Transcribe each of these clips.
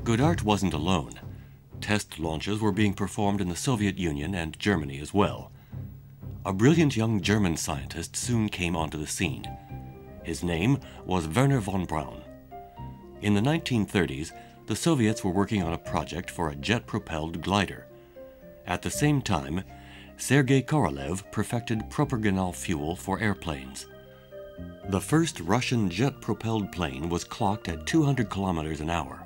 Goddard wasn't alone. Test launches were being performed in the Soviet Union and Germany as well. A brilliant young German scientist soon came onto the scene. His name was Wernher von Braun. In the 1930s, the Soviets were working on a project for a jet-propelled glider. At the same time, Sergei Korolev perfected proportional fuel for airplanes. The first Russian jet-propelled plane was clocked at 200 kilometers an hour.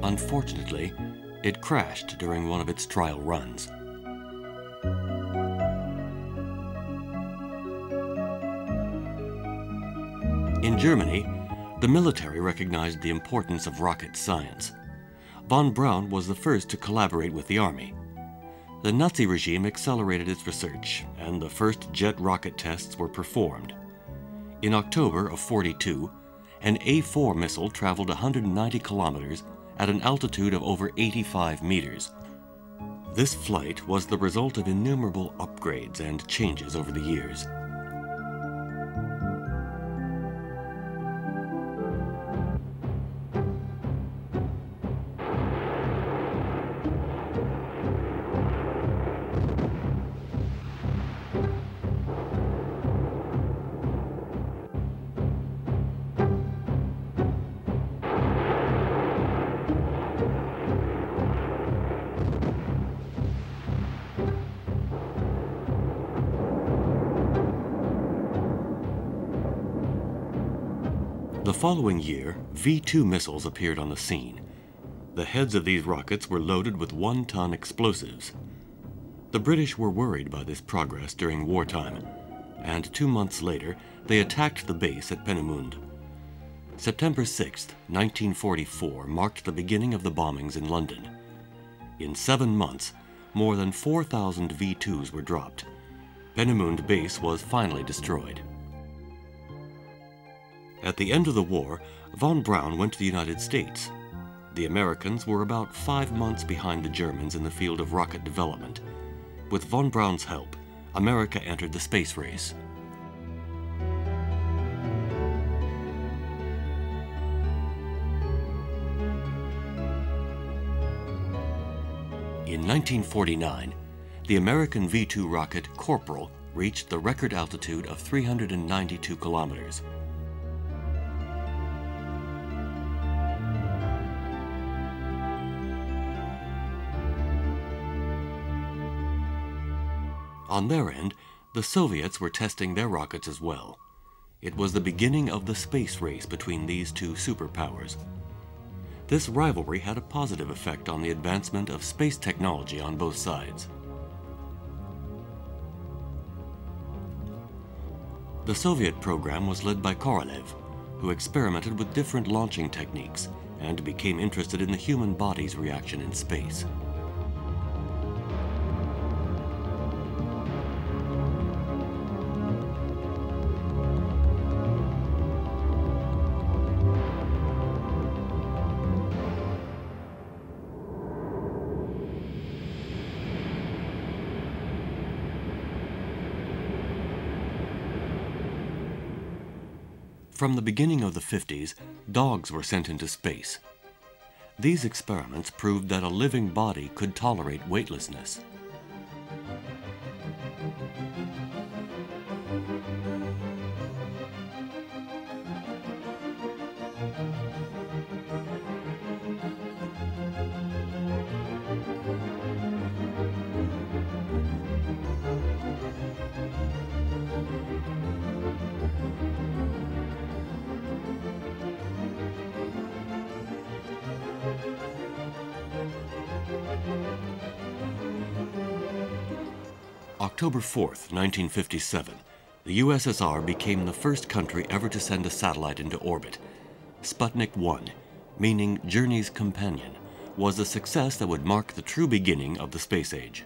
Unfortunately, it crashed during one of its trial runs. In Germany, the military recognized the importance of rocket science. Von Braun was the first to collaborate with the army. The Nazi regime accelerated its research, and the first jet rocket tests were performed. In October of '42, an A-4 missile traveled 190 kilometers at an altitude of over 85 meters. This flight was the result of innumerable upgrades and changes over the years. The following year, V-2 missiles appeared on the scene. The heads of these rockets were loaded with 1-ton explosives. The British were worried by this progress during wartime, and 2 months later, they attacked the base at Peenemünde. September 6, 1944 marked the beginning of the bombings in London. In 7 months, more than 4,000 V-2s were dropped. Peenemünde base was finally destroyed. At the end of the war, von Braun went to the United States. The Americans were about 5 months behind the Germans in the field of rocket development. With von Braun's help, America entered the space race. In 1949, the American V-2 rocket Corporal reached the record altitude of 392 kilometers. On their end, the Soviets were testing their rockets as well. It was the beginning of the space race between these two superpowers. This rivalry had a positive effect on the advancement of space technology on both sides. The Soviet program was led by Korolev, who experimented with different launching techniques and became interested in the human body's reaction in space. From the beginning of the 50s, dogs were sent into space. These experiments proved that a living body could tolerate weightlessness. October 4th, 1957, the USSR became the first country ever to send a satellite into orbit. Sputnik 1, meaning Journey's Companion, was a success that would mark the true beginning of the space age.